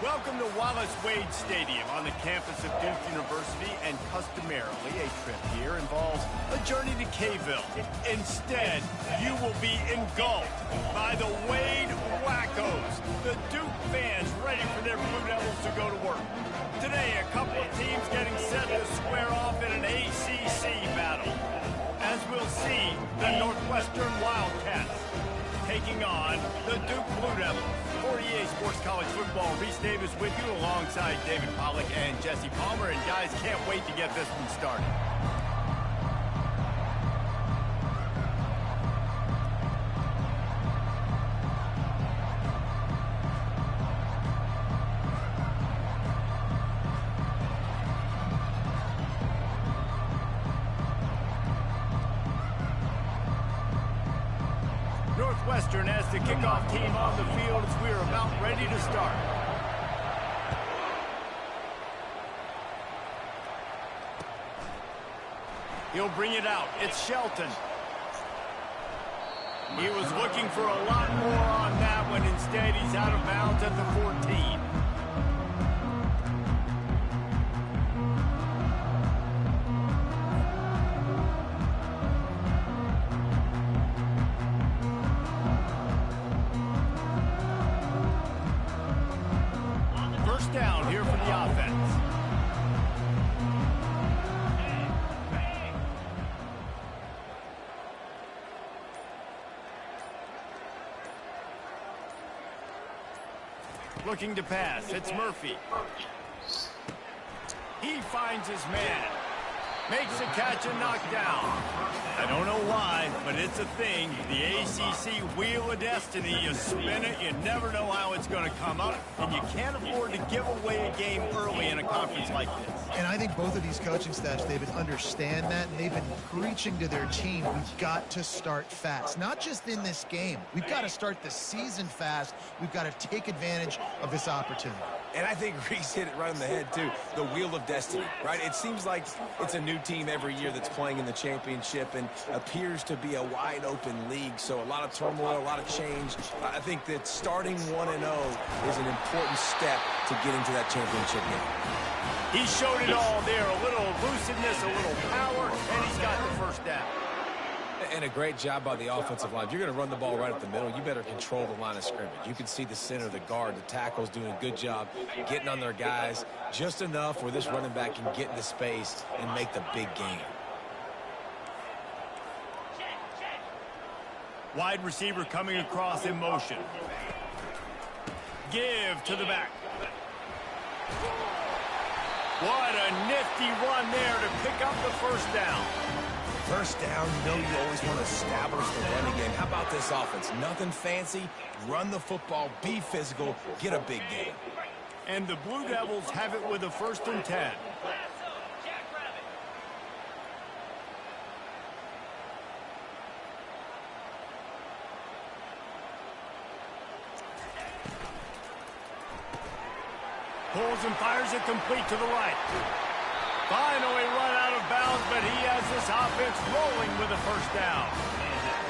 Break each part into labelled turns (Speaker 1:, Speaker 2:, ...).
Speaker 1: Welcome to Wallace Wade Stadium on the campus of Duke University, and customarily a trip here involves a journey to K-ville. Instead, you will be engulfed by the Wade Wackos, the Duke fans ready for their Blue Devils to go to work. Today, a couple of teams getting set to square off in an ACC battle. As we'll see, the Northwestern Wildcats taking on the Duke Blue Devils. For EA Sports College Football, Reese Davis with you alongside David Pollack and Jesse Palmer. And guys, can't wait to get this one started. Northwestern has the kickoff team on the field as we are about ready to start. He'll bring it out. It's Shelton. He was looking for a lot more on that one. Instead, he's out of bounds at the 14. Down here for the offense. Looking to pass. It's Murphy. He finds his man. Makes a catch and knocked down. I don't know why, but it's a thing. The ACC Wheel of Destiny. You spin it, you never know how it's going to come up, and you can't afford to give away a game early in a conference like this.
Speaker 2: And I think both of these coaching staffs, David, understand that, and they've been preaching to their team, we've got to start fast. Not just in this game. We've got to start the season fast. We've got to take advantage of this opportunity.
Speaker 3: And I think Reese hit it right on the head, too. The Wheel of Destiny, right? It seems like it's a new team every year that's playing in the championship and appears to be a wide-open league. So a lot of turmoil, a lot of change. I think that starting 1-0 is an important step to getting to that championship game.
Speaker 1: He showed it all there. A little elusiveness, a little power, and he's got the first down.
Speaker 3: And a great job by the offensive line. If you're going to run the ball right up the middle, you better control the line of scrimmage. You can see the center, the guard, the tackles doing a good job getting on their guys just enough where this running back can get into space and make the big game.
Speaker 1: Wide receiver coming across in motion. Give to the back. What a nifty run there to pick up the first down.
Speaker 3: First down, you know you always want to establish the running game. How about this offense? Nothing fancy. Run the football, be physical, get a big game.
Speaker 1: And the Blue Devils have it with a 1st and 10. Pulls and fires it complete to the right. Finally run out of bounds, but he has this offense rolling with a first down.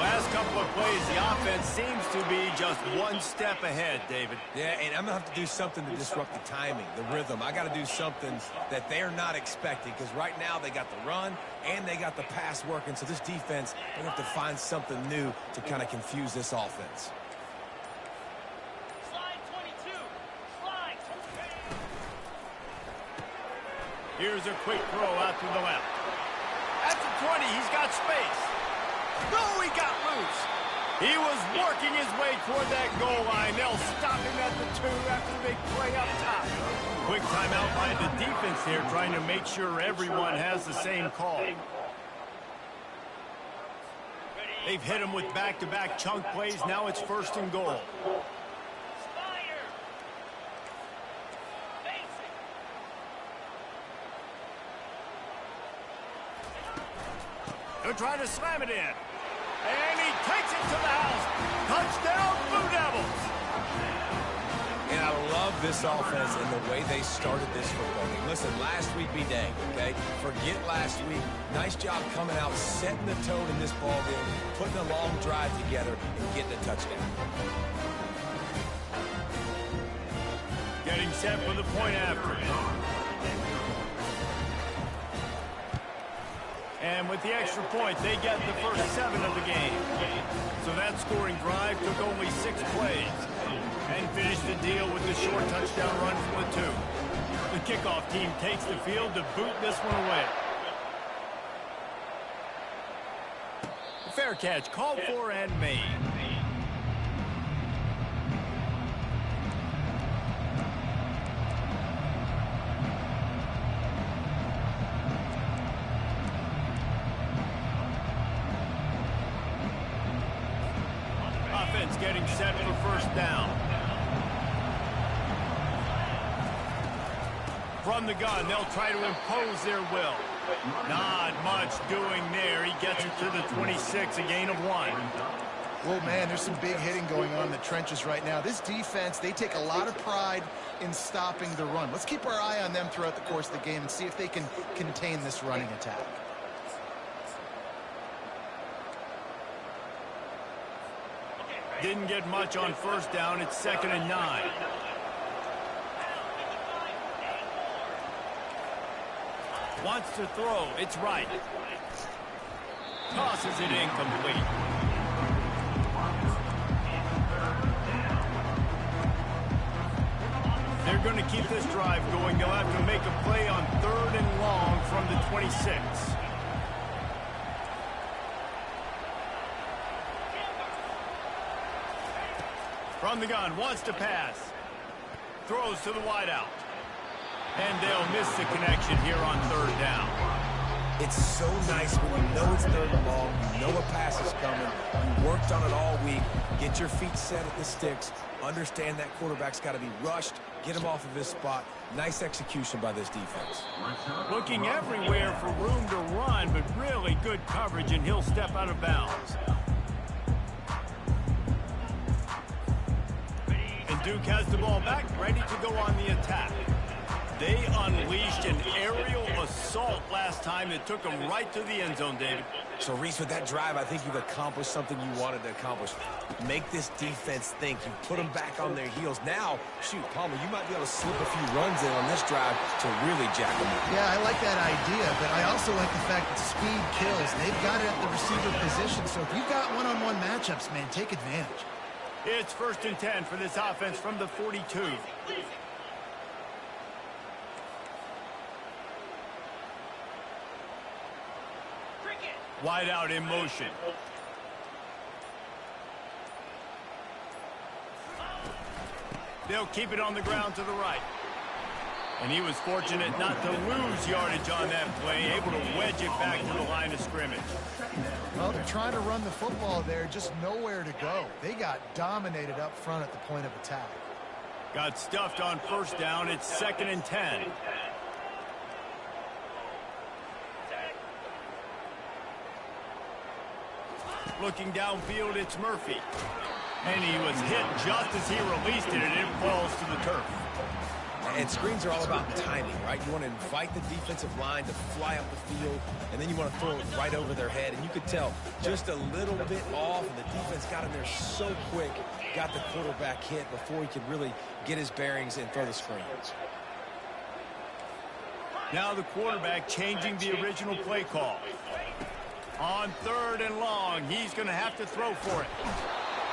Speaker 1: Last couple of plays, the offense seems to be just one step ahead, David.
Speaker 3: Yeah, and I'm going to have to do something to disrupt the timing, the rhythm. I got to do something that they're not expecting, because right now they got the run and they got the pass working. So this defense, they're going to have to find something new to kind of confuse this offense.
Speaker 1: Here's a quick throw out to the left. At the 20, he's got space. No, he got loose. He was working his way toward that goal line. They'll stop him at the 2 after the big play up top. Quick timeout by the defense here, trying to make sure everyone has the same call. They've hit him with back-to-back chunk plays. Now it's 1st and goal. They'll try to slam it in. And he takes it to the house. Touchdown, Blue Devils.
Speaker 3: And I love this offense and the way they started this football game. Listen, last week be dang, okay? Forget last week. Nice job coming out, setting the tone in this ball game, putting a long drive together, and getting a touchdown.
Speaker 1: Getting getting set for the point after. And with the extra point, they get the first 7 of the game. So that scoring drive took only 6 plays and finished the deal with the short touchdown run from the 2. The kickoff team takes the field to boot this one away. Fair catch called for and made. Offense getting set for first down. From the gun, they'll try to impose their will. Not much doing there. He gets it to the 26, a gain of 1.
Speaker 2: Well, man, there's some big hitting going on in the trenches right now. This defense, they take a lot of pride in stopping the run. Let's keep our eye on them throughout the course of the game and see if they can contain this running attack.
Speaker 1: Didn't get much on first down. It's 2nd and 9. Wants to throw. It's right. Tosses it incomplete. They're going to keep this drive going. They'll have to make a play on 3rd and long from the 26. From the gun, wants to pass. Throws to the wideout. And they'll miss the connection here on 3rd down.
Speaker 3: It's so nice when you know it's 3rd and long, you know a pass is coming, you worked on it all week, get your feet set at the sticks, understand that quarterback's got to be rushed, get him off of his spot. Nice execution by this defense.
Speaker 1: Looking everywhere for room to run, but really good coverage, and he'll step out of bounds. And Duke has the ball back, ready to go on the attack. They unleashed an aerial assault last time that took them right to the end zone, David.
Speaker 3: So, Reese, with that drive, I think you've accomplished something you wanted to accomplish. Make this defense think. You put them back on their heels. Now, shoot, Palmer, you might be able to slip a few runs in on this drive to really jack them up.
Speaker 2: Yeah, I like that idea, but I also like the fact that speed kills. They've got it at the receiver position, so if you've got one-on-one matchups, man, take advantage.
Speaker 1: It's 1st and 10 for this offense from the 42. Wide out in motion. They'll keep it on the ground to the right. And he was fortunate not to lose yardage on that play, able to wedge it back to the line of scrimmage.
Speaker 2: Well, they're trying to run the football there, just nowhere to go. They got dominated up front at the point of attack.
Speaker 1: Got stuffed on first down. It's 2nd and 10. Looking downfield, it's Murphy. And he was hit just as he released it, and it falls to the turf.
Speaker 3: And screens are all about timing, right? You want to invite the defensive line to fly up the field, and then you want to throw it right over their head. And you could tell just a little bit off, and the defense got in there so quick, got the quarterback hit before he could really get his bearings and throw the screen.
Speaker 1: Now the quarterback changing the original play call. On 3rd and long, he's going to have to throw for it.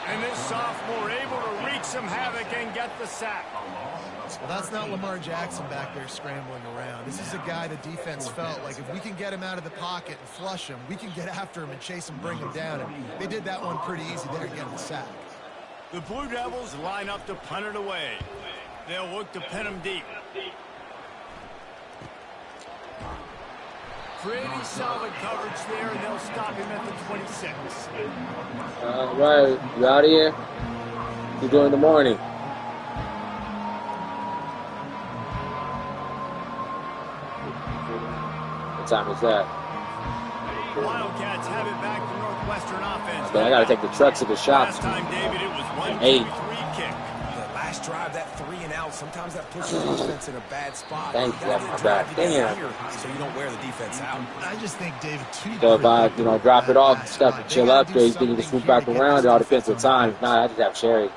Speaker 1: And this sophomore able to wreak some havoc and get the sack.
Speaker 2: Well, that's not Lamar Jackson back there scrambling around. This is a guy the defense felt like if we can get him out of the pocket and flush him, we can get after him and chase him, bring him down. And they did that one pretty easy there, getting the sack.
Speaker 1: The Blue Devils line up to punt it away. They'll look to pin him deep. Pretty solid coverage there, and they'll stop him at the 26.
Speaker 4: All right, you out of here? What you doing in the morning? What time is that?
Speaker 1: Wildcats have it back to Northwestern offense.
Speaker 4: Okay, I got to take the truck to the shop.
Speaker 1: Last time, David, it was 1-2-3 kick.
Speaker 3: The last drive, that 3 and out, sometimes that puts the defense in a bad spot.
Speaker 4: Thank you, that's my bad. Damn.
Speaker 3: So you don't wear the defense out.
Speaker 2: I just think, David,
Speaker 4: So if I, drop it off, stuff to chill up, you think you can swoop back around, it all depends on time. If not, I just have Sherry.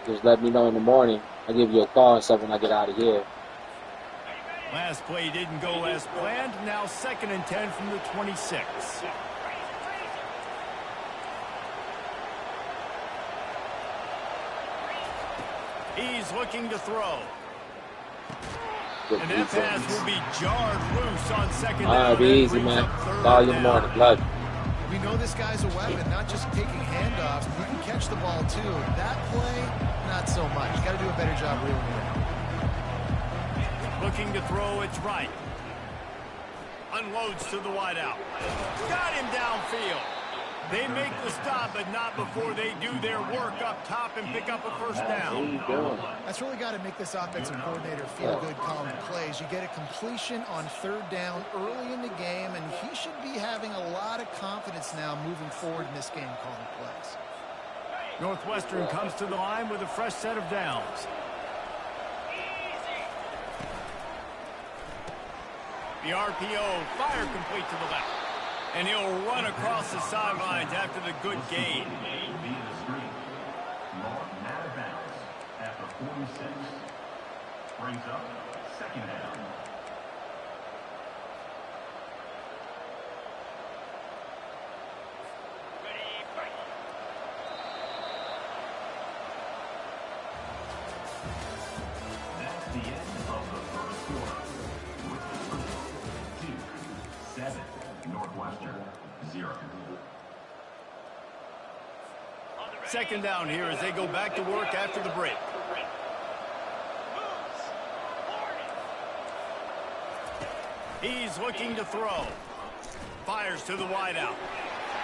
Speaker 4: Just let me know in the morning. I'll give you a call and stuff when I get out of here.
Speaker 1: Last play didn't go as planned. Now 2nd and 10 from the 26. He's looking to throw. And that pass will be jarred loose on 2nd down.
Speaker 4: All right, be easy, man. Call you in the morning. Blood.
Speaker 2: We know this guy's a weapon, not just taking handoffs. He can catch the ball, too. That play, not so much. Got to do a better job reeling it in.
Speaker 1: Looking to throw, it's right. Unloads to the wideout. Got him downfield. They make the stop, but not before they do their work up top and pick up a 1st down.
Speaker 2: That's really got to make this offensive coordinator feel good calling plays. You get a completion on 3rd down early in the game, and he should be having a lot of confidence now moving forward in this game calling plays.
Speaker 1: Northwestern comes to the line with a fresh set of downs. The RPO, fire complete to the left. And he'll run across the sidelines after the good gain.
Speaker 5: After 46, brings up 2nd down. That's the end of the 1st quarter. With the result, 2-7, Northwestern 0.
Speaker 1: 2nd down here as they go back to work after the break. He's looking to throw. Fires to the wideout.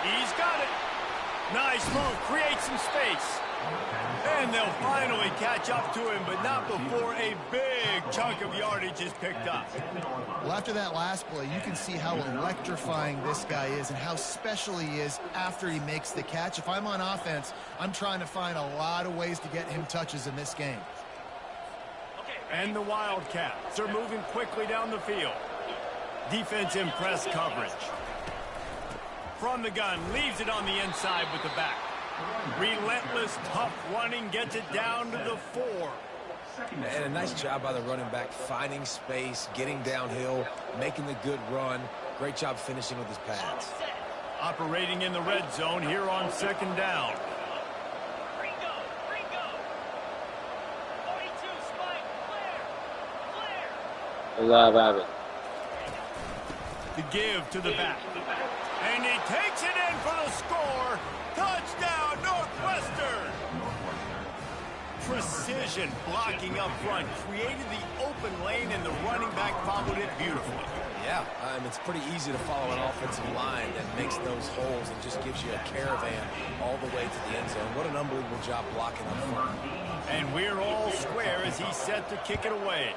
Speaker 1: He's got it. Nice move. Creates some space. And they'll finally catch up to him, but not before a big chunk of yardage is picked up.
Speaker 2: Well, after that last play, you can see how electrifying this guy is and how special he is after he makes the catch. If I'm on offense, I'm trying to find a lot of ways to get him touches in this game.
Speaker 1: And the Wildcats are moving quickly down the field. Defense in press coverage. From the gun, leaves it on the inside with the back. Relentless, tough running, gets it down to the 4.
Speaker 3: And a nice job by the running back, finding space, getting downhill, making the good run. Great job finishing with his pads.
Speaker 1: Operating in the red zone here on 2nd down.
Speaker 4: Alive, Abbott.
Speaker 1: The give to the back. And he takes it in for the score. Touchdown, Northwestern! Precision blocking up front. Created the open lane, and the running back followed it beautifully.
Speaker 3: Yeah, it's pretty easy to follow an offensive line that makes those holes and just gives you a caravan all the way to the end zone. What an unbelievable job blocking up front.
Speaker 1: And we're all square as he's set to kick it away.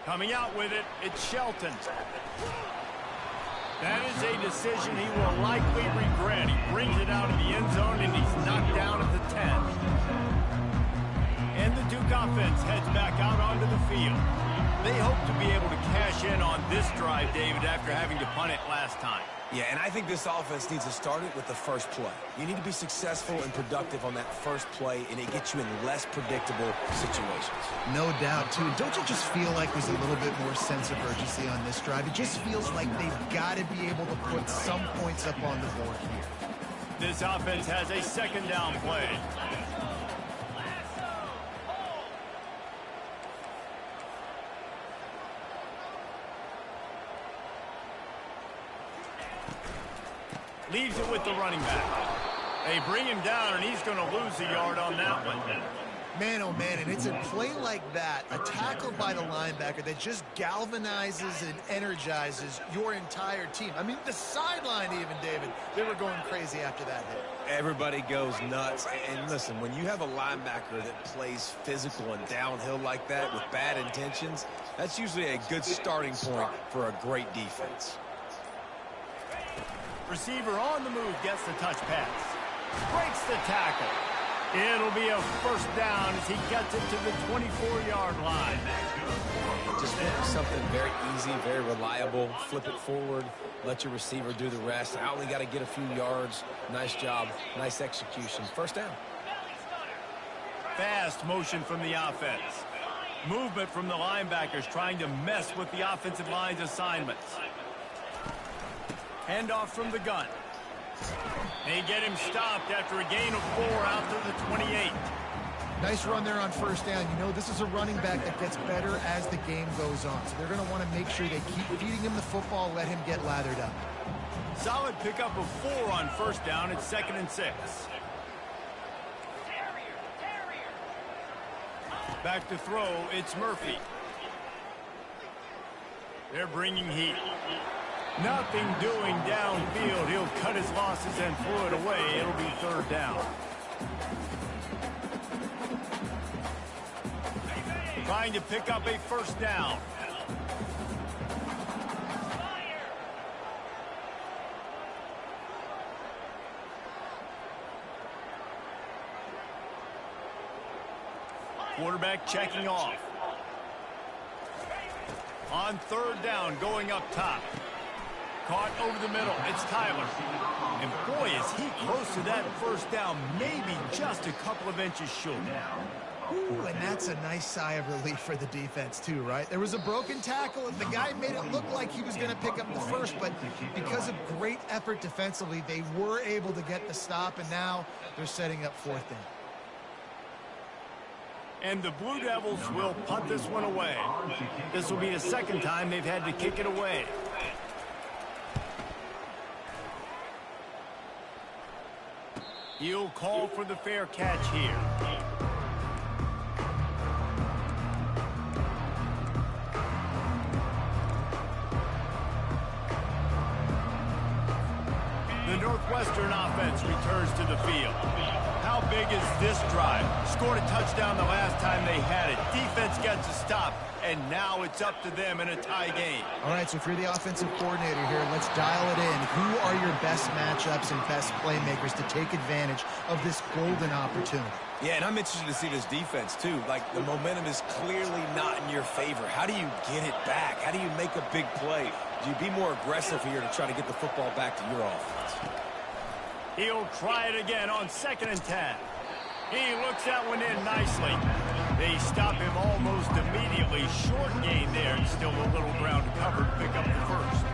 Speaker 1: Coming out with it, it's Shelton. That is a decision he will likely regret. He brings it out of the end zone, and he's knocked down at the 10. And the Duke offense heads back out onto the field. They hope to be able to cash in on this drive, David, after having to punt it last time.
Speaker 3: Yeah, and I think this offense needs to start it with the first play. You need to be successful and productive on that first play, and it gets you in less predictable situations.
Speaker 2: No doubt, too. Don't you just feel like there's a little bit more sense of urgency on this drive? It just feels like they've got to be able to put some points up on the board here.
Speaker 1: This offense has a 2nd down play. Leaves it with the running back. They bring him down, and he's going to lose a yard on that one.
Speaker 2: Man, oh man, and it's a play like that, a tackle by the linebacker that just galvanizes and energizes your entire team. I mean, the sideline even, David, they were going crazy after that hit.
Speaker 3: Everybody goes nuts. And listen, when you have a linebacker that plays physical and downhill like that with bad intentions, that's usually a good starting point for a great defense.
Speaker 1: Receiver on the move gets the touch pass. Breaks the tackle. It'll be a first down as he gets it to the 24-yard line.
Speaker 3: Just something very easy, very reliable. Flip it forward, let your receiver do the rest. I only got to get a few yards. Nice job, nice execution. First down.
Speaker 1: Fast motion from the offense. Movement from the linebackers trying to mess with the offensive line's assignments. Handoff from the gun. They get him stopped after a gain of 4 out to the 28.
Speaker 2: Nice run there on first down. You know, this is a running back that gets better as the game goes on. So they're going to want to make sure they keep feeding him the football, let him get lathered up.
Speaker 1: Solid pickup of 4 on first down. It's 2nd and 6. Back to throw, it's Murphy. They're bringing heat. Nothing doing downfield. He'll cut his losses and throw it away. It'll be 3rd down. Trying to pick up a first down. Quarterback checking off. On 3rd down, going up top. Caught over the middle. It's Tyler. And boy, is he close to that first down. Maybe just a couple of inches short.
Speaker 2: Ooh, and that's a nice sigh of relief for the defense too, right? There was a broken tackle, and the guy made it look like he was going to pick up the first, but because of great effort defensively, they were able to get the stop, and now they're setting up 4th down.
Speaker 1: And the Blue Devils will punt this one away. This will be the 2nd time they've had to kick it away. He'll call for the fair catch here. The Northwestern offense returns to the field. How big is this drive? Scored a touchdown the last time they had it. Defense gets a stop, and now it's up to them in a tie game.
Speaker 2: All right, so if you're the offensive coordinator here, let's dial it in. Who are your best matchups and best playmakers to take advantage of this golden opportunity?
Speaker 3: Yeah, and I'm interested to see this defense, too. Like, the momentum is clearly not in your favor. How do you get it back? How do you make a big play? Do you be more aggressive here to try to get the football back to your offense?
Speaker 1: He'll try it again on 2nd and 10. He looks that one in nicely. They stop him almost immediately. Short gain there, and still a little ground covered. Pick up the first.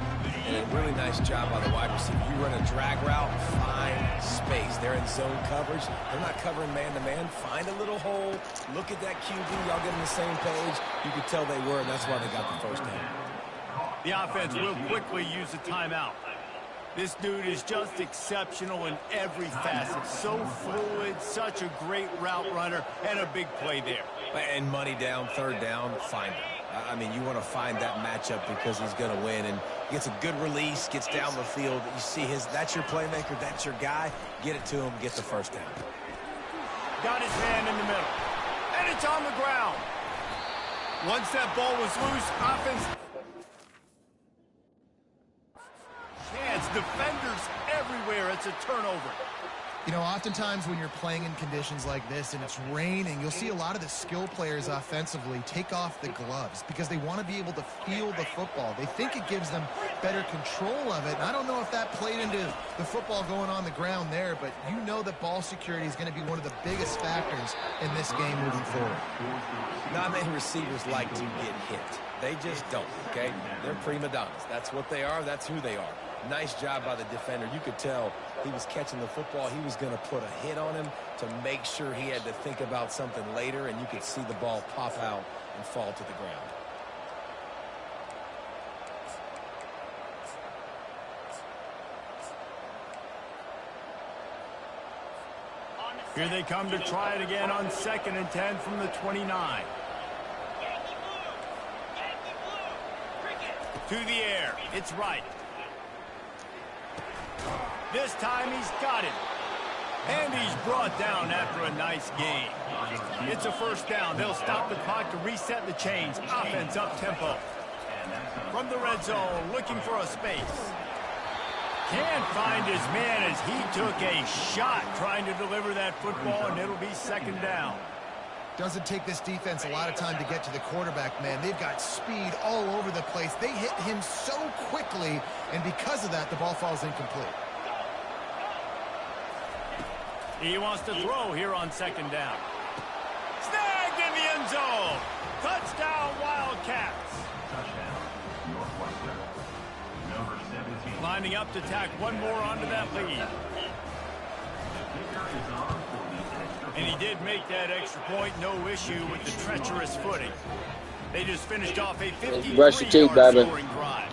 Speaker 3: And a really nice job by the wide receiver. You run a drag route, find space. They're in zone coverage. They're not covering man-to-man. Find a little hole. Look at that QB. Y'all get on the same page. You could tell they were, and that's why they got the first down.
Speaker 1: The offense will quickly use a timeout. This dude is just exceptional in every facet. So fluid, such a great route runner, and a big play there.
Speaker 3: And money down, 3rd down, find him. I mean, you want to find that matchup because he's going to win. And gets a good release, gets down the field. You see that's your playmaker, that's your guy. Get it to him, get the first down.
Speaker 1: Got his hand in the middle. And it's on the ground. Once that ball was loose, offense... Chance, defenders everywhere. It's a turnover.
Speaker 2: You know, oftentimes when you're playing in conditions like this and it's raining, you'll see a lot of the skill players offensively take off the gloves because they want to be able to feel the football. They think it gives them better control of it. And I don't know if that played into the football going on the ground there, but you know that ball security is going to be one of the biggest factors in this game moving forward.
Speaker 3: Not many receivers like to get hit. They just don't, okay? They're prima donnas. That's what they are. That's who they are. Nice job by the defender. You could tell he was catching the football. He was going to put a hit on him to make sure he had to think about something later, and you could see the ball pop out and fall to the ground.
Speaker 1: Here they come to try it again on 2nd and 10 from the 29. To the air. It's right. This time he's got it. And he's brought down after a nice gain. It's a first down. They'll stop the clock to reset the chains. Offense up tempo. From the red zone, looking for a space. Can't find his man as he took a shot trying to deliver that football, and it'll be second down.
Speaker 2: Doesn't take this defense a lot of time to get to the quarterback, man. They've got speed all over the place. They hit him so quickly, and because of that, the ball falls incomplete.
Speaker 1: He wants to throw here on second down. Snagged in the end zone. Touchdown, Wildcats.
Speaker 5: Touchdown, Northwestern. Number 17.
Speaker 1: Lining up to tack one more onto that lead.
Speaker 5: The kicker is on for the extra
Speaker 1: And he
Speaker 5: point.
Speaker 1: did make that extra point, no issue with the treacherous footing. They just finished off a
Speaker 4: Brush your teeth,
Speaker 1: 53-yard
Speaker 4: baby.
Speaker 1: scoring drive.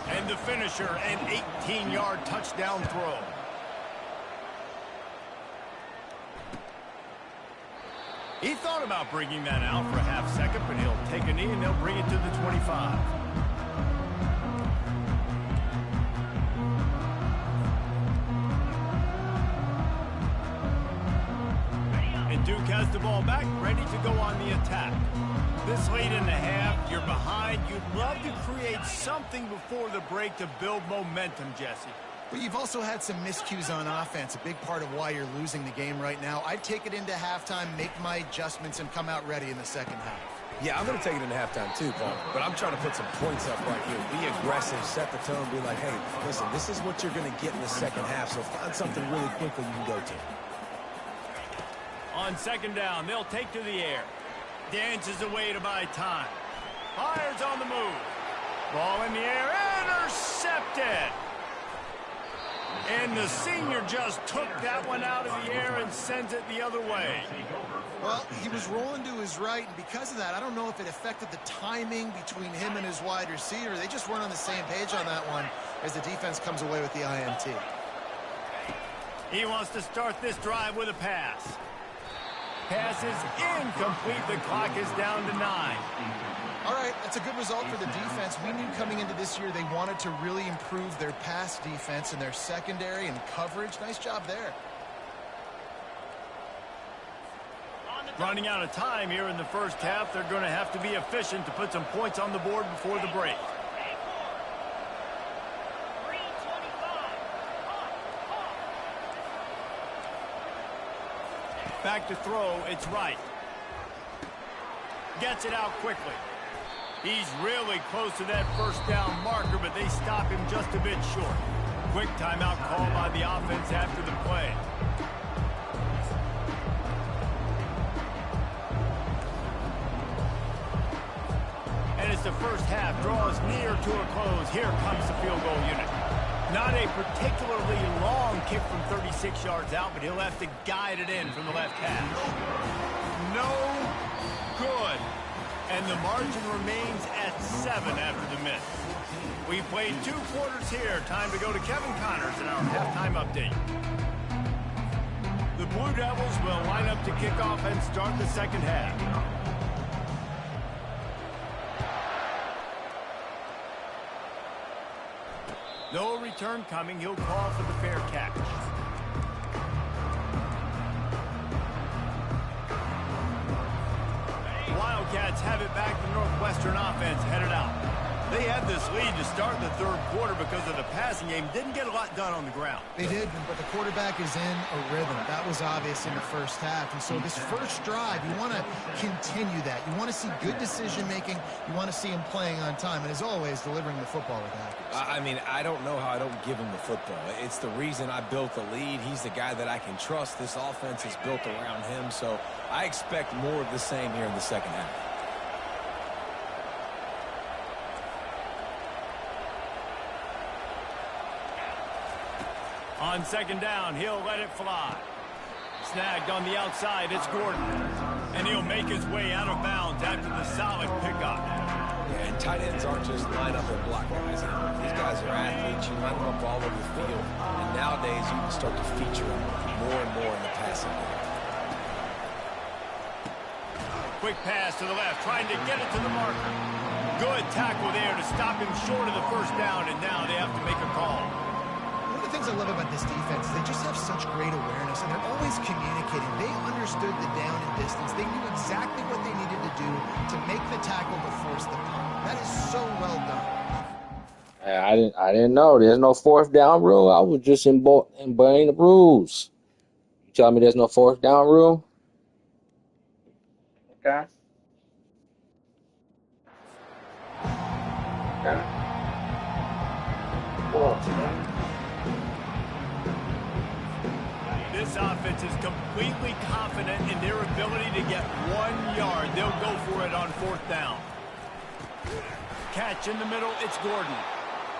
Speaker 1: And the finisher, an 18-yard touchdown throw. He thought about bringing that out for a half second, but he'll take a knee and they'll bring it to the 25. And Duke has the ball back, ready to go on the attack. This late in the half, you're behind. You'd love to create something before the break to build momentum, Jesse.
Speaker 2: But you've also had some miscues on offense, a big part of why you're losing the game right now. I'd take it into halftime, make my adjustments, and come out ready in the second half.
Speaker 3: Yeah, I'm going to take it into halftime too, Paul. But I'm trying to put some points up right here. Be aggressive, set the tone, be like, hey, listen, this is what you're going to get in the second half, so find something really quickly you can go to.
Speaker 1: On second down, they'll take to the air. Dances away to buy time. Fires on the move. Ball in the air, intercepted. And the senior just took that one out of the air and sends it the other way.
Speaker 2: Well, he was rolling to his right, and because of that, I don't know if it affected the timing between him and his wide receiver. They just weren't on the same page on that one as the defense comes away with the INT.
Speaker 1: He wants to start this drive with a pass. Pass is incomplete. The clock is down to 9.
Speaker 2: All right, that's a good result for the defense. We knew coming into this year they wanted to really improve their pass defense and their secondary and coverage. Nice job there.
Speaker 1: Running out of time here in the first half. They're going to have to be efficient to put some points on the board before the break. Back to throw, it's right. Gets it out quickly. He's really close to that first down marker, but they stop him just a bit short. Quick timeout call by the offense after the play. And as the first half draws near to a close, here comes the field goal unit. Not a particularly long kick from 36 yards out, but he'll have to guide it in from the left half. No good. And the margin remains at 7 after the miss. We've played 2 quarters here. Time to go to Kevin Connors in our halftime update. The Blue Devils will line up to kick off and start the second half. No return coming. He'll call for the fair catch. Wildcats have it back. The Northwestern offense headed out. They had this lead to start the third quarter because of the passing game. Didn't get a lot done on the ground.
Speaker 2: They did, but the quarterback is in a rhythm. That was obvious in the first half. And so this first drive, you want to continue that. You want to see good decision-making. You want to see him playing on time. And as always, delivering the football with accuracy.
Speaker 3: I mean, I don't know how I don't give him the football. It's the reason I built the lead. He's the guy that I can trust. This offense is built around him. So I expect more of the same here in the second half.
Speaker 1: On second down, he'll let it fly. Snagged on the outside, it's Gordon. And he'll make his way out of bounds after the solid pickup.
Speaker 3: Yeah, and tight ends aren't just line up and block guys. These guys are athletes. You line them up all over the field. And nowadays, you can start to feature them more and more in the passing game.
Speaker 1: Quick pass to the left, trying to get it to the marker. Good tackle there to stop him short of the first down, and now they have to make a call.
Speaker 2: One of the things I love about this defense is they just have such great awareness, and they're always communicating. They understood the down and distance. They knew exactly what they needed to do to make the tackle to force the punt. That is so well done.
Speaker 4: I didn't know. There's no fourth down rule. I was just obeying the rules. You tell me there's no fourth down rule? Okay. Okay.
Speaker 1: This offense is completely confident in their ability to get 1 yard. They'll go for it on fourth down. Catch in the middle, it's Gordon.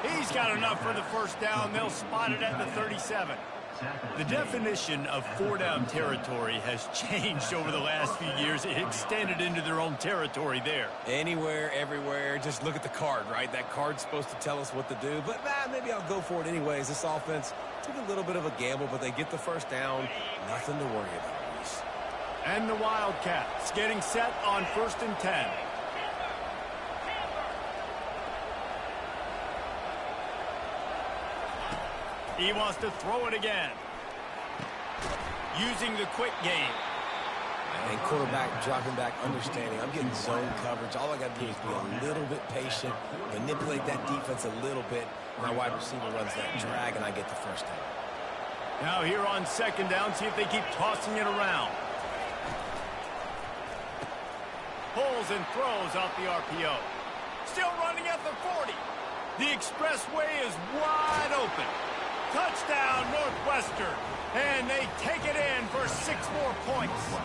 Speaker 1: He's got enough for the first down. They'll spot it at the 37. The definition of four-down territory has changed over the last few years. It extended into their own territory there.
Speaker 3: Anywhere, everywhere, just look at the card, right? That card's supposed to tell us what to do, but maybe I'll go for it anyways. This offense took a little bit of a gamble, but they get the first down. Nothing to worry about, Reese.
Speaker 1: And the Wildcats getting set on 1st and 10. He wants to throw it again. Using the quick game.
Speaker 3: And quarterback dropping back, understanding. I'm getting zone coverage. All I got to do is be a little bit patient, manipulate that defense a little bit. My wide receiver runs that drag, and I get the first down.
Speaker 1: Now here on 2nd down, see if they keep tossing it around. Pulls and throws off the RPO. Still running at the 40. The expressway is wide open. Touchdown, Northwestern. And they take it in for 6 more points.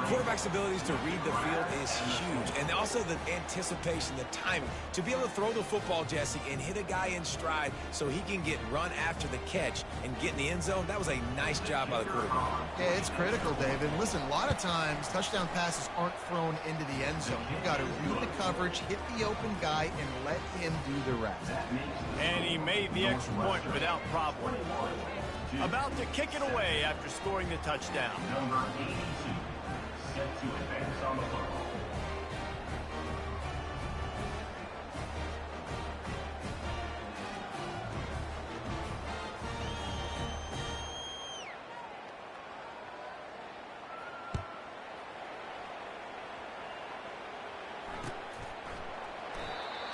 Speaker 3: Quarterback's abilities to read the field is huge. And also the anticipation, the timing. To be able to throw the football, Jesse, and hit a guy in stride so he can get run after the catch and get in the end zone, that was a nice job by the quarterback.
Speaker 2: Yeah, it's critical, David. Listen, a lot of times touchdown passes aren't thrown into the end zone. You've got to read the coverage, hit the open guy, and let him do the rest.
Speaker 1: And he made the extra point without problem. About to kick it away after scoring the touchdown.
Speaker 5: Number 82, set to advance on the football.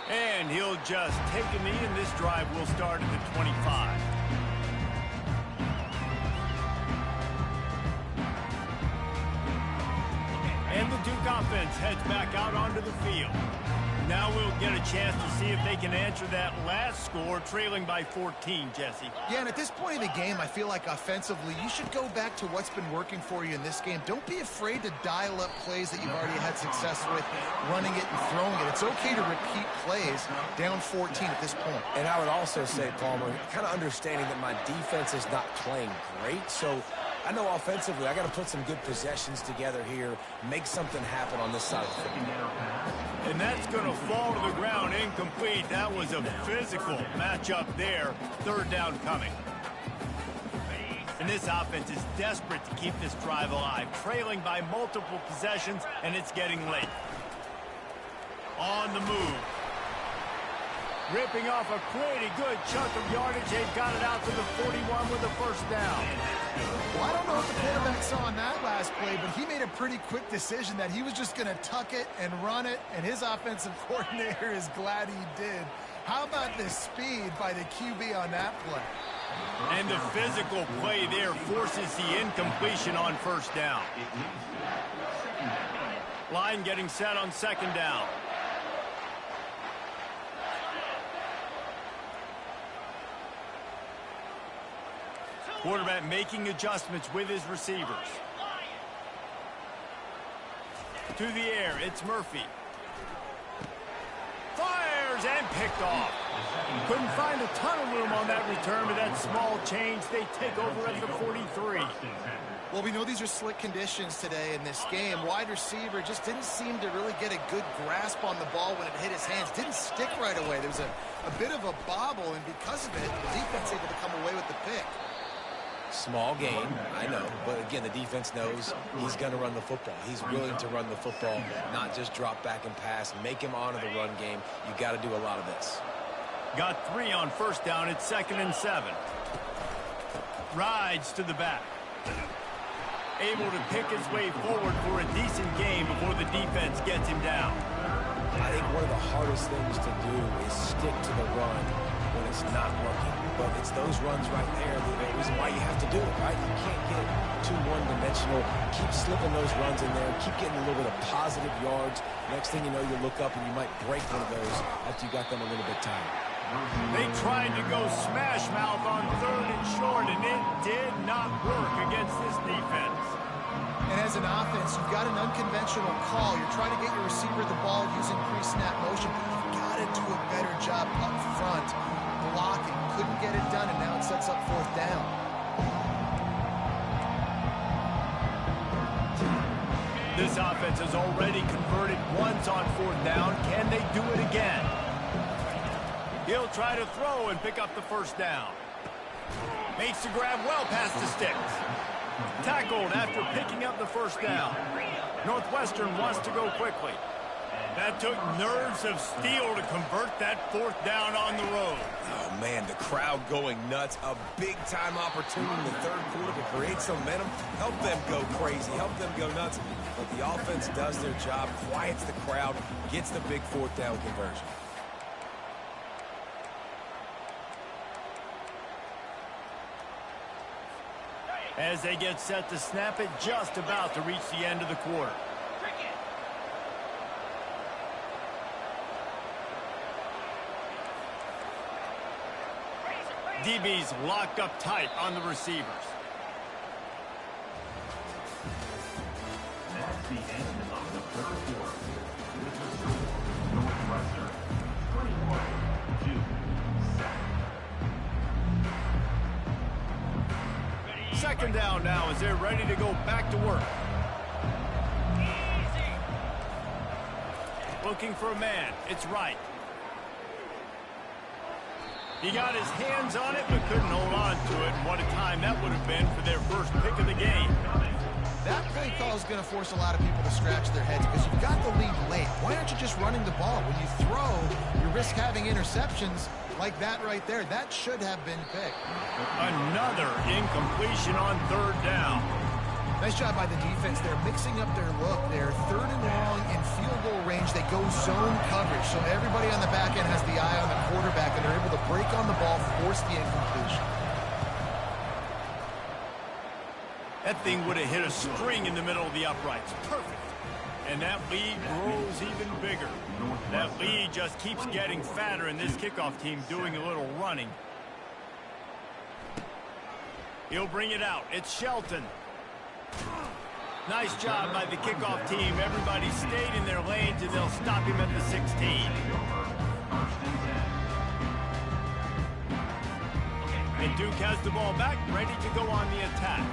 Speaker 1: And he'll just take a knee, and this drive will start at the 25. And the Duke offense heads back out onto the field. Now we'll get a chance to see if they can answer that last score, trailing by 14, Jesse.
Speaker 2: Yeah, and at this point in the game, I feel like offensively, you should go back to what's been working for you in this game. Don't be afraid to dial up plays that you've already had success with, running it and throwing it. It's okay to repeat plays down 14 at this point.
Speaker 3: And I would also say, Palmer, kind of understanding that my defense is not playing great, so I know offensively I got to put some good possessions together here, make something happen on this side of the football.
Speaker 1: And that's going to fall to the ground incomplete. That was a physical matchup there. 3rd down coming. And this offense is desperate to keep this drive alive, trailing by multiple possessions, and it's getting late. On the move. Ripping off a pretty good chunk of yardage. They've got it out to the 41 with the first down.
Speaker 2: Well, I don't know what the quarterback saw in that last play, but he made a pretty quick decision that he was just going to tuck it and run it, and his offensive coordinator is glad he did. How about the speed by the QB on that play?
Speaker 1: And the physical play there forces the incompletion on 1st down. Line getting set on 2nd down. Quarterback making adjustments with his receivers. To the air, it's Murphy. Fires and picked off. Couldn't find a ton of room on that return, but that small change, they take over at the 43.
Speaker 2: Well, we know these are slick conditions today in this game. Wide receiver just didn't seem to really get a good grasp on the ball when it hit his hands. Didn't stick right away. There was a bit of a bobble, and because of it, the defense able to come away with the pick.
Speaker 3: Small game, I know, but again, the defense knows he's going to run the football. He's willing to run the football, not just drop back and pass, make him honor the run game. You got to do a lot of this.
Speaker 1: Got 3 on 1st down. It's 2nd and 7. Rides to the back. Able to pick his way forward for a decent game before the defense gets him down.
Speaker 3: I think one of the hardest things to do is stick to the run when it's not working. But it's those runs right there that are the reason why you have to do it, right? You can't get too one-dimensional. Keep slipping those runs in there. Keep getting a little bit of positive yards. Next thing you know, you look up and you might break one of those after you got them a little bit tired.
Speaker 1: They tried to go smash mouth on 3rd and short, and it did not work against this defense.
Speaker 2: And as an offense, you've got an unconventional call. You're trying to get your receiver the ball using pre-snap motion, but you've got to do a better job up front blocking. Couldn't get it done, and now it sets up 4th down.
Speaker 1: This offense has already converted once on 4th down. Can they do it again? He'll try to throw and pick up the 1st down. Makes the grab well past the sticks. Tackled after picking up the 1st down. Northwestern wants to go quickly. That took nerves of steel to convert that 4th down on the road.
Speaker 3: Oh, man, the crowd going nuts. A big-time opportunity in the 3rd quarter to create some momentum. Help them go crazy. Help them go nuts. But the offense does their job, quiets the crowd, gets the big 4th down conversion.
Speaker 1: As they get set to snap it, just about to reach the end of the quarter. DB's locked up tight on the receivers.
Speaker 5: That's the end of the 3rd quarter. With the score, Northwestern 21-7.
Speaker 1: Second down now as they're ready to go back to work. Looking for a man. It's right. He got his hands on it but couldn't hold on to it. And what a time that would have been for their first pick of the game.
Speaker 2: That play call is going to force a lot of people to scratch their heads because you've got the lead late. Why aren't you just running the ball? When you throw, you risk having interceptions like that right there. That should have been picked.
Speaker 1: Another incompletion on 3rd down.
Speaker 2: Nice job by the defense. They're mixing up their look. They're 3rd and long in field goal range. They go zone coverage. So everybody on the back end has the eye on the quarterback, and they're able to break on the ball, force the incompletion.
Speaker 1: That thing would have hit a string in the middle of the uprights. Perfect. And that lead grows even bigger. That lead just keeps getting fatter, and this kickoff team doing a little running. He'll bring it out. It's Shelton. Nice job by the kickoff team. Everybody stayed in their lanes, and they'll stop him at the 16. And Duke has the ball back, ready to go on the attack.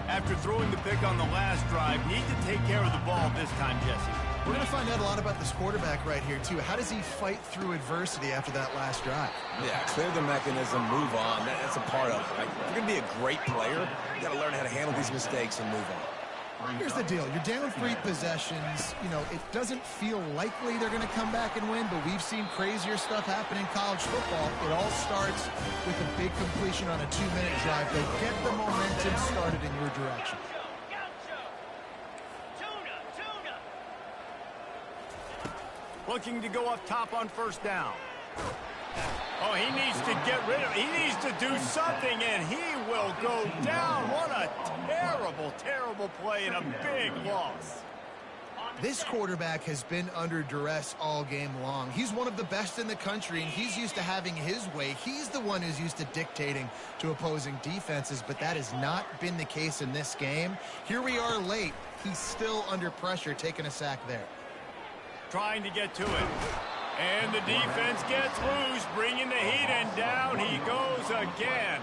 Speaker 1: After throwing the pick on the last drive, need to take care of the ball this time, Jesse.
Speaker 2: We're going to find out a lot about this quarterback right here, too. How does he fight through adversity after that last drive?
Speaker 3: Yeah, clear the mechanism, move on. That's a part of it, right? If you're going to be a great player, you got to learn how to handle these mistakes and move on.
Speaker 2: Here's the deal. You're down 3 possessions. You know, it doesn't feel likely they're going to come back and win, but we've seen crazier stuff happen in college football. It all starts with a big completion on a 2-minute drive. They get the momentum started in your direction.
Speaker 1: Looking to go up top on 1st down. Oh, he needs to get rid of it. He needs to do something, and he will go down. What a terrible, terrible play and a big loss.
Speaker 2: This quarterback has been under duress all game long. He's one of the best in the country, and he's used to having his way. He's the one who's used to dictating to opposing defenses, but that has not been the case in this game. Here we are late. He's still under pressure, taking a sack there.
Speaker 1: Trying to get to it. And the defense gets loose, bringing the heat, and down he goes again.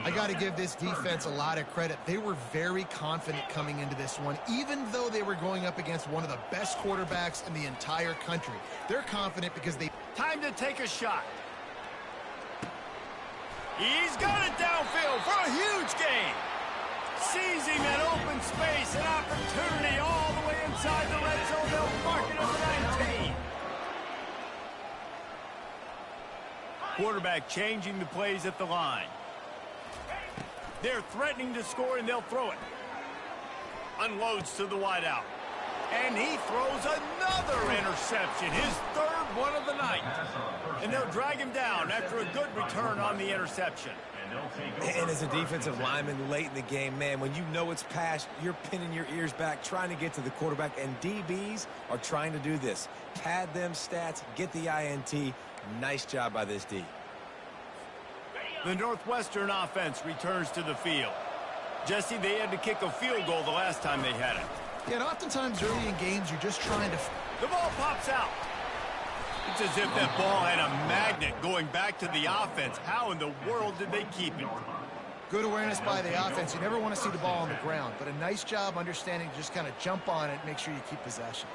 Speaker 2: I got to give this defense a lot of credit. They were very confident coming into this one, even though they were going up against one of the best quarterbacks in the entire country. They're confident because they...
Speaker 1: Time to take a shot. He's got it downfield for a huge gain. Seizing that open space, an opportunity all the way inside the red zone. They'll mark it at the 19. Quarterback changing the plays at the line. They're threatening to score, and they'll throw it. Unloads to the wideout. And he throws another interception, his third one of the night. And they'll drag him down after a good return on the interception.
Speaker 3: And as a defensive lineman late in the game, man, when you know it's past, you're pinning your ears back, trying to get to the quarterback, and DBs are trying to do this. Pad them stats, get the INT. Nice job by this D.
Speaker 1: The Northwestern offense returns to the field. Jesse, they had to kick a field goal the last time they had it.
Speaker 2: Yeah, and oftentimes early in games, you're just trying to...
Speaker 1: The ball pops out. It's as if that ball had a magnet going back to the offense. How in the world did they keep it?
Speaker 2: Good awareness by the offense. You never want to see the ball on the ground, but a nice job understanding to just kind of jump on it and make sure you keep possession.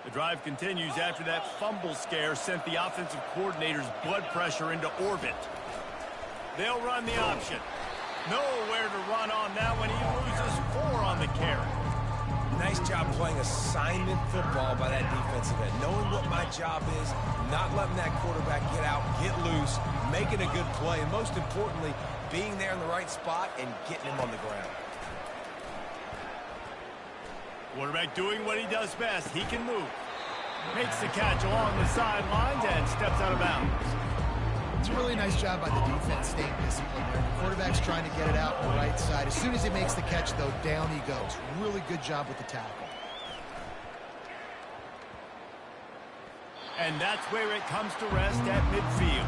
Speaker 1: The drive continues after that fumble scare sent the offensive coordinator's blood pressure into orbit. They'll run the option. Nowhere to run on that one. He loses 4 on the carry.
Speaker 3: Nice job playing assignment football by that defensive end. Knowing what my job is, not letting that quarterback get out, get loose, making a good play, and most importantly, being there in the right spot and getting him on the ground.
Speaker 1: Quarterback doing what he does best. He can move. Makes the catch along the sidelines and steps out of bounds.
Speaker 2: It's a really nice job by the defense staying disciplined there. The quarterback's trying to get it out on the right side. As soon as he makes the catch, though, down he goes. Really good job with the tackle.
Speaker 1: And that's where it comes to rest at midfield.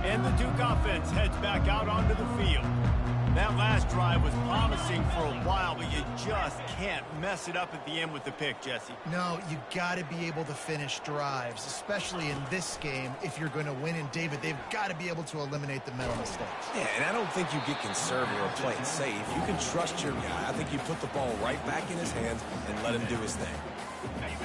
Speaker 1: And the Duke offense heads back out onto the field. That last drive was promising for a while, but you just can't mess it up at the end with the pick, Jesse.
Speaker 2: No, you got to be able to finish drives, especially in this game. If you're going to win, and David, they've got to be able to eliminate the mental mistakes.
Speaker 3: Yeah, and I don't think you get conservative or play it safe. You can trust your guy. I think you put the ball right back in his hands and let him do his thing.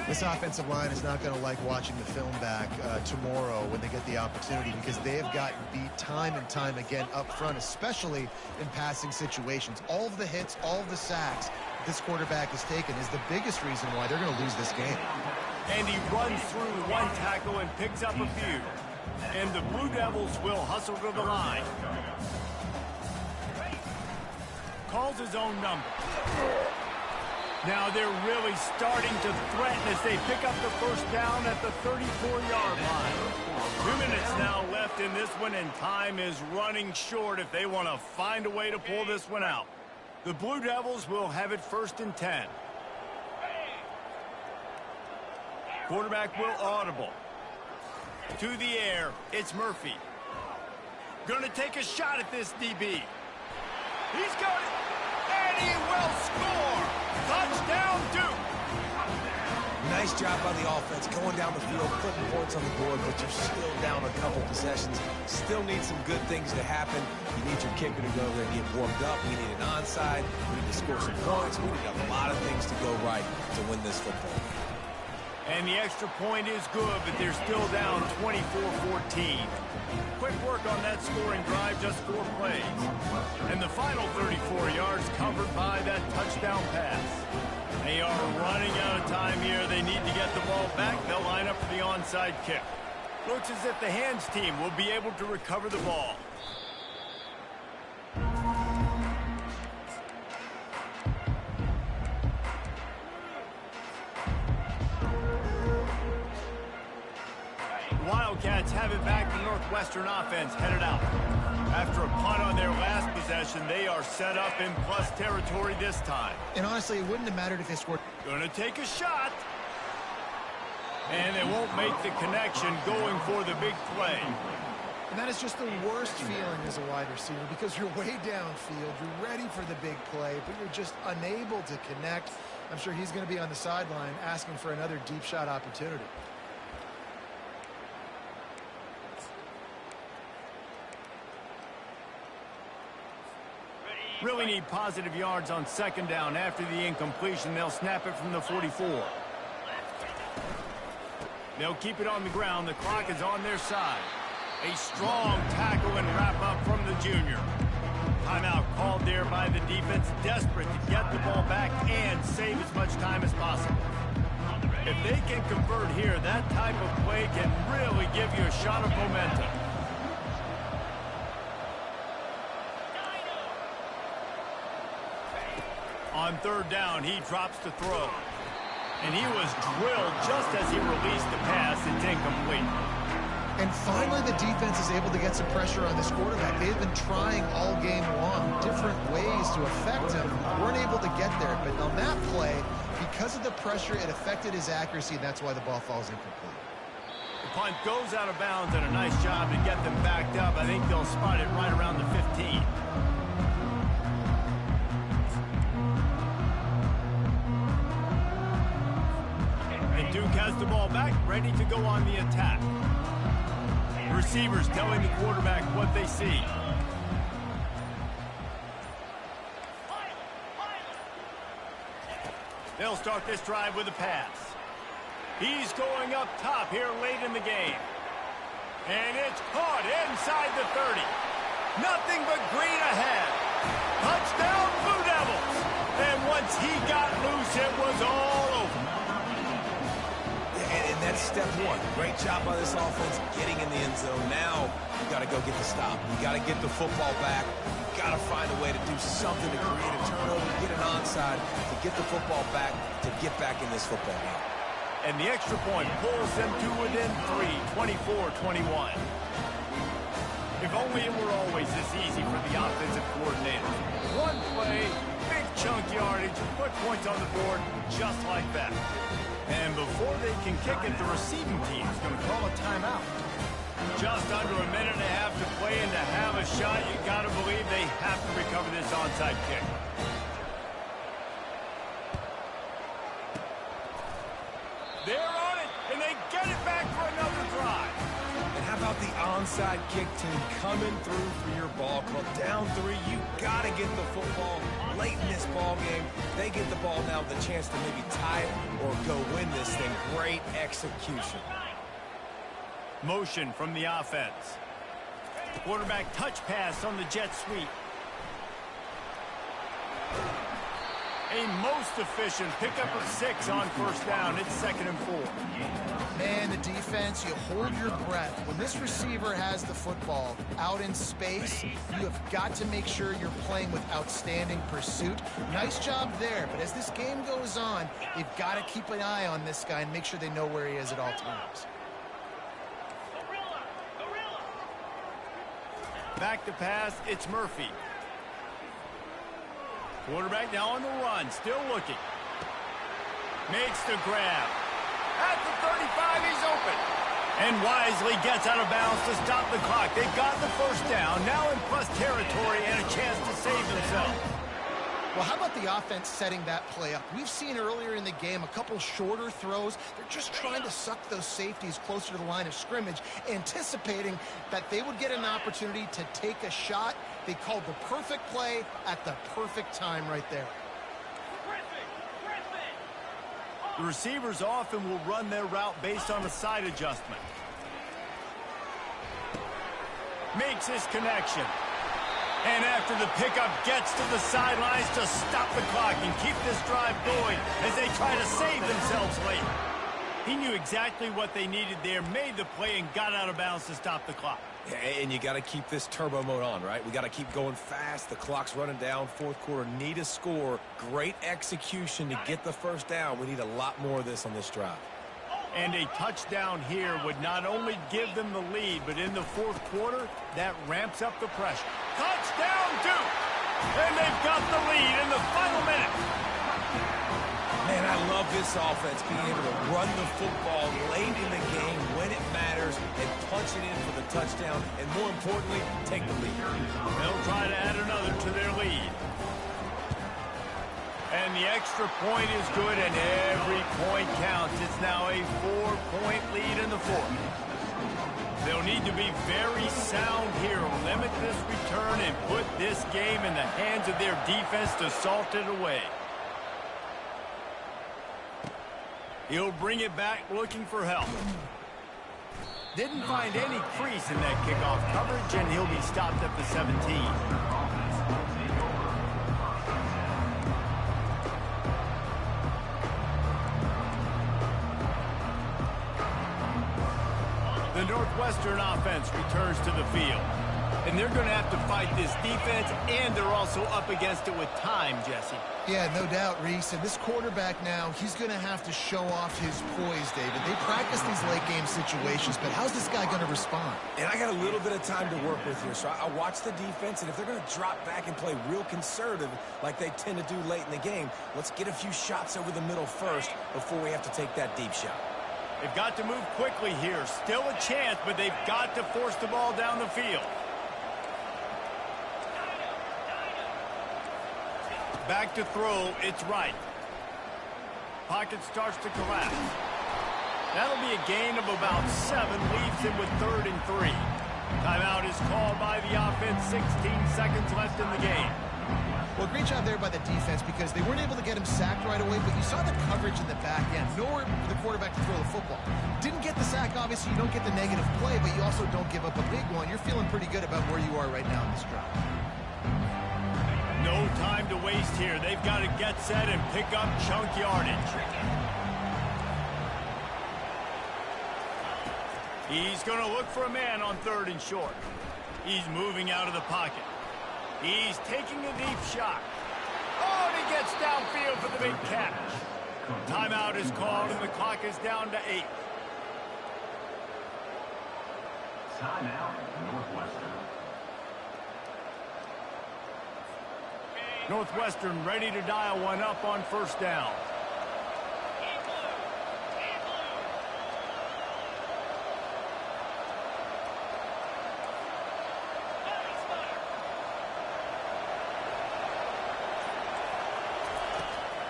Speaker 2: This offensive line is not going to like watching the film back tomorrow when they get the opportunity, because they have gotten beat time and time again up front, especially in passing situations. All of the hits, all of the sacks this quarterback has taken is the biggest reason why they're going to lose this game.
Speaker 1: And he runs through one tackle and picks up a few. And the Blue Devils will hustle to the line. Calls his own number. Now they're really starting to threaten as they pick up the first down at the 34-yard line. 2 minutes now left in this one, and time is running short if they want to find a way to pull this one out. The Blue Devils will have it 1st and 10. Quarterback will audible. To the air, it's Murphy. Going to take a shot at this DB. He's got it, and he will score. Touchdown, Duke.
Speaker 3: Nice job by the offense going down the field, putting points on the board, but you're still down a couple possessions. Still need some good things to happen. You need your kicker to go there and get warmed up. We need an onside. We need to score some points. We need a lot of things to go right to win this football.
Speaker 1: And the extra point is good, but they're still down 24-14. Quick work on that scoring drive, just 4 plays. And the final 34 yards covered by that touchdown pass. They are running out of time here. They need to get the ball back. They'll line up for the onside kick. Looks as if the hands team will be able to recover the ball. Wildcats have it back. The Northwestern offense headed out. After a punt on their last possession, they are set up in plus territory this time.
Speaker 2: And honestly, it wouldn't have mattered if they scored.
Speaker 1: Going to take a shot. And they won't make the connection going for the big play.
Speaker 2: And that is just the worst feeling as a wide receiver, because you're way downfield, you're ready for the big play, but you're just unable to connect. I'm sure he's going to be on the sideline asking for another deep shot opportunity.
Speaker 1: Really need positive yards on 2nd down. After the incompletion, they'll snap it from the 44. They'll keep it on the ground. The clock is on their side. A strong tackle and wrap up from the junior. Timeout called there by the defense, desperate to get the ball back and save as much time as possible. If they can convert here, that type of play can really give you a shot of momentum. On third down, he drops to throw. And he was drilled just as he released the pass. It's incomplete.
Speaker 2: And finally, the defense is able to get some pressure on this quarterback. They've been trying all game long different ways to affect him. Weren't able to get there. But on that play, because of the pressure, it affected his accuracy, and that's why the ball falls incomplete.
Speaker 1: The punt goes out of bounds, and a nice job to get them backed up. I think they'll spot it right around the 15. And Duke has the ball back, ready to go on the attack. Receivers telling the quarterback what they see. They'll start this drive with a pass. He's going up top here late in the game. And it's caught inside the 30. Nothing but green ahead. Touchdown, Blue Devils. And once he got loose, it was all over.
Speaker 3: And that's step one. Great job by this offense getting in the end zone. Now you got to go get the stop. You got to get the football back. You got to find a way to do something to create a turnover, get an onside, to get the football back, to get back in this football game.
Speaker 1: And the extra point pulls them to within 3, 24-21. If only it were always this easy for the offensive coordinator. One play, big chunk yardage, put points on the board just like that. And before they can kick it, the receiving team is going to call a timeout. Just under a minute and a half to play, and to have a shot, you got to believe they have to recover this onside kick. They're on it, and they get it back for another drive.
Speaker 3: And how about the onside kick team coming through for your ball club? Down 3, you got to get the football late in this ball game. They get the ball now with a chance to maybe tie it or go win this thing. Great execution.
Speaker 1: Motion from the offense. Quarterback touch pass on the jet sweep. A most efficient pickup of 6 on first down. It's 2nd and 4.
Speaker 2: Man, the defense, you hold your breath. When this receiver has the football out in space, you have got to make sure you're playing with outstanding pursuit. Nice job there, but as this game goes on, they've got to keep an eye on this guy and make sure they know where he is at all times.
Speaker 1: Back to pass, it's Murphy. Quarterback now on the run, still looking. Makes the grab. At the 35, he's open. And wisely gets out of bounds to stop the clock. They've got the first down, now in plus territory and a chance to save themselves.
Speaker 2: Well, how about the offense setting that play up? We've seen earlier in the game a couple shorter throws. They're just trying to suck those safeties closer to the line of scrimmage, anticipating that they would get an opportunity to take a shot. They called the perfect play at the perfect time right there.
Speaker 1: The receivers often will run their route based on a side adjustment. Makes his connection. And after the pickup, gets to the sidelines to stop the clock and keep this drive going as they try to save themselves late. He knew exactly what they needed there, made the play, and got out of bounds to stop the clock.
Speaker 3: Yeah, and you got to keep this turbo mode on, right? We got to keep going fast. The clock's running down. Fourth quarter, need a score. Great execution to get the first down. We need a lot more of this on this drive.
Speaker 1: And a touchdown here would not only give them the lead, but in the fourth quarter, that ramps up the pressure. Touchdown, Duke! And they've got the lead in the final minute.
Speaker 3: Man, I love this offense being able to run the football late in the game when it matters and punch it in for the touchdown, and more importantly, take the lead.
Speaker 1: They'll try to add another to their lead. And the extra point is good, and every point counts. It's now a 4-point lead in the fourth. They'll need to be very sound here, limit this return, and put this game in the hands of their defense to salt it away. He'll bring it back looking for help. Didn't find any crease in that kickoff coverage, and he'll be stopped at the 17. Northwestern offense returns to the field. And they're going to have to fight this defense, and they're also up against it with time, Jesse.
Speaker 2: Yeah, no doubt, Reese. And this quarterback now, he's going to have to show off his poise, David. They practice these late-game situations, but how's this guy going to respond?
Speaker 3: And I got a little bit of time to work with here, so I watch the defense, and if they're going to drop back and play real conservative like they tend to do late in the game, let's get a few shots over the middle first before we have to take that deep shot.
Speaker 1: They've got to move quickly here. Still a chance, but they've got to force the ball down the field. Back to throw, it's right. Pocket starts to collapse. That'll be a gain of about 7, leaves him with 3rd and 3. Timeout is called by the offense, 16 seconds left in the game.
Speaker 2: Well, great job there by the defense because they weren't able to get him sacked right away, but you saw the coverage in the back end. Nowhere for the quarterback to throw the football. Didn't get the sack, obviously you don't get the negative play, but you also don't give up a big one. You're feeling pretty good about where you are right now in this drive.
Speaker 1: No time to waste here. They've got to get set and pick up chunk yardage. He's going to look for a man on 3rd and short. He's moving out of the pocket. He's taking a deep shot. Oh, and he gets downfield for the big catch. Timeout is called, and the clock is down to 8.
Speaker 5: Timeout, Northwestern.
Speaker 1: Northwestern ready to dial one up on 1st down.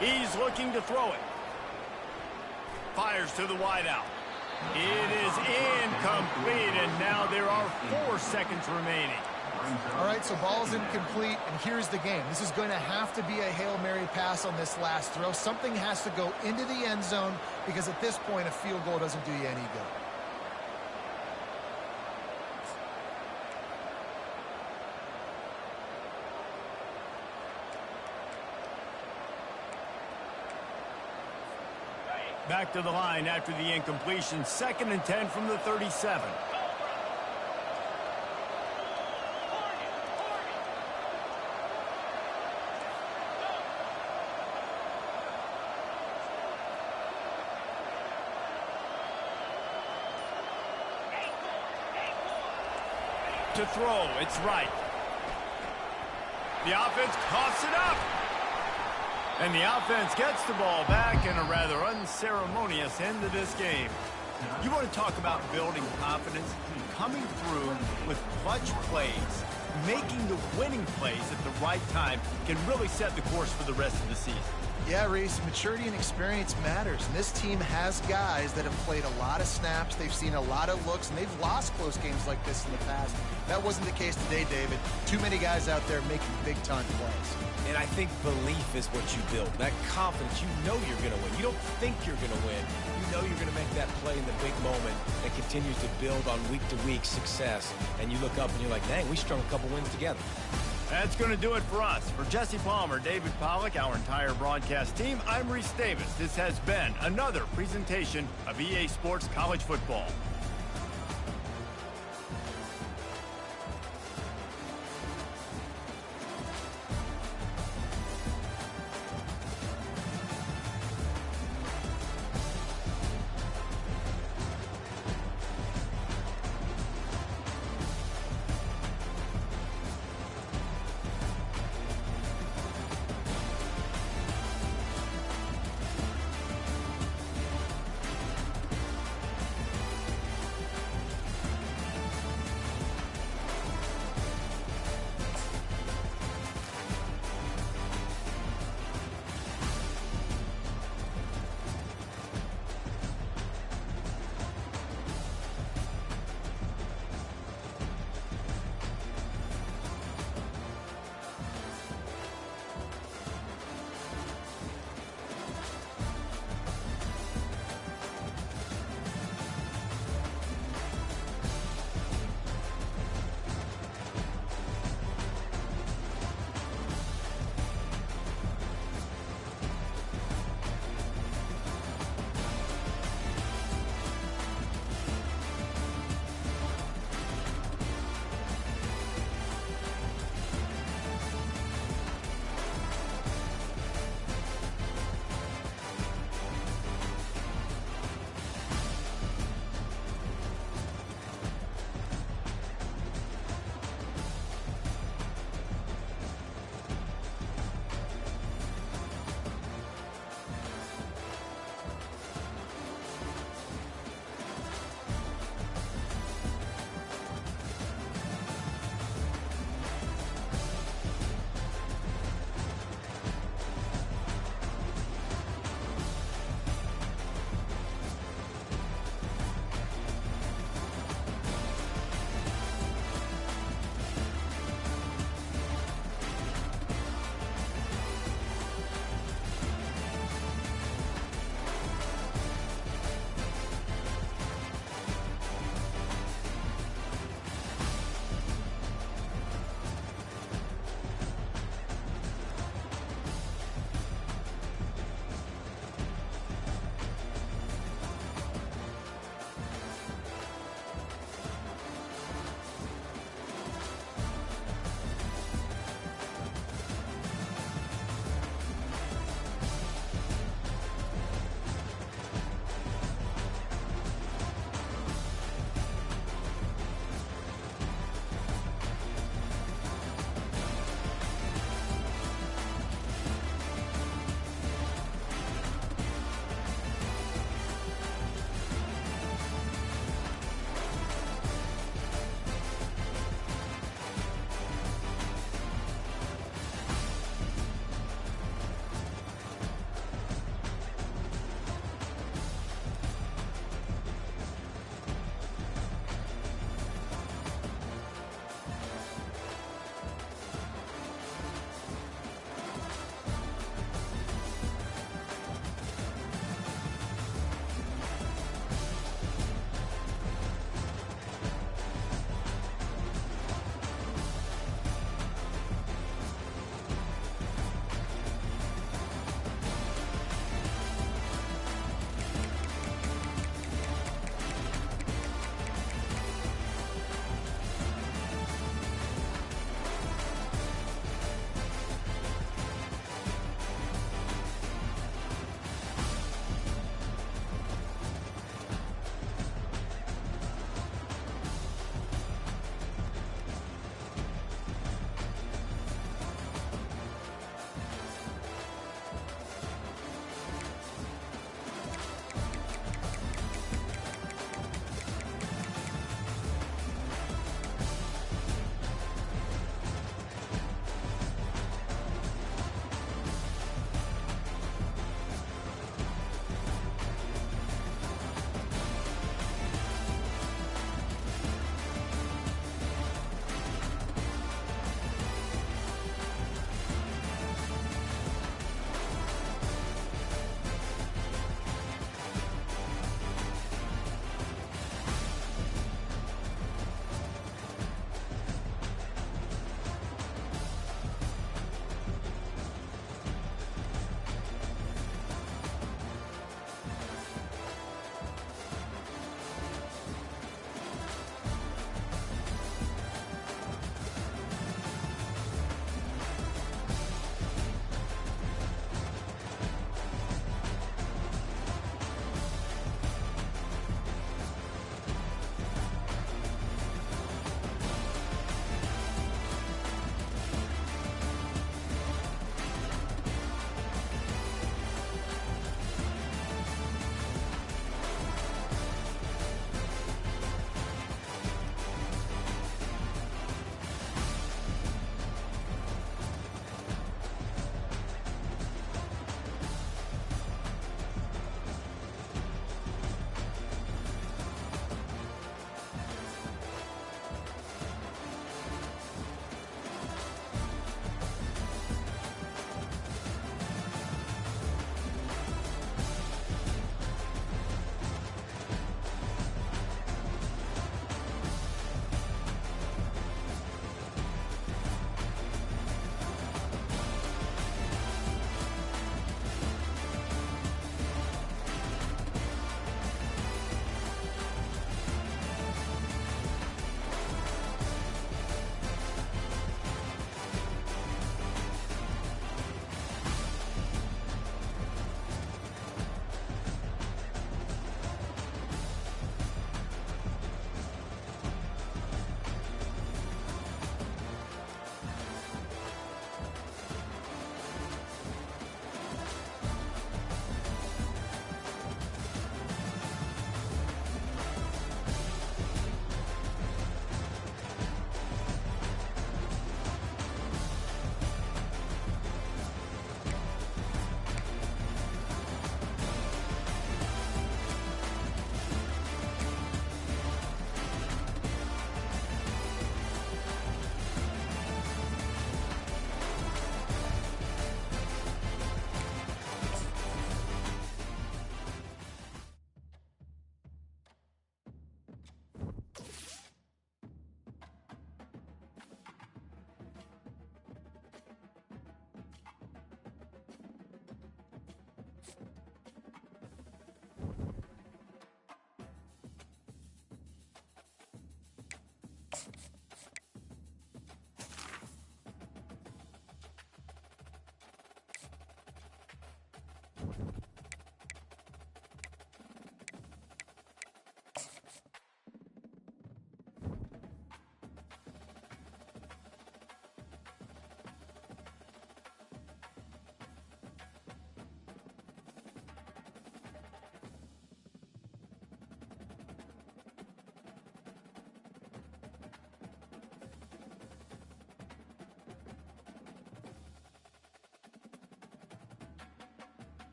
Speaker 1: He's looking to throw it. Fires to the wideout. It is incomplete, and now there are 4 seconds remaining.
Speaker 2: All right, so ball's incomplete, and here's the game. This is going to have to be a Hail Mary pass on this last throw. Something has to go into the end zone because at this point, a field goal doesn't do you any good.
Speaker 1: Back to the line after the incompletion. 2nd and 10 from the 37. To throw, it's right. The offense coughs it up. And the offense gets the ball back in a rather unceremonious end to this game. You want to talk about building confidence? Coming through with clutch plays, making the winning plays at the right time can really set the course for the rest of the season.
Speaker 2: Yeah, Reese, maturity and experience matters, and this team has guys that have played a lot of snaps, they've seen a lot of looks, and they've lost close games like this in the past. That wasn't the case today, David. Too many guys out there making big-time plays.
Speaker 3: And I think belief is what you build. That confidence, you know you're going to win. You don't think you're going to win. You know you're going to make that play in the big moment that continues to build on week-to-week success. And you look up and you're like, dang, we strung a couple wins together.
Speaker 1: That's going to do it for us. For Jesse Palmer, David Pollack, our entire broadcast team, I'm Reese Davis. This has been another presentation of EA Sports College Football.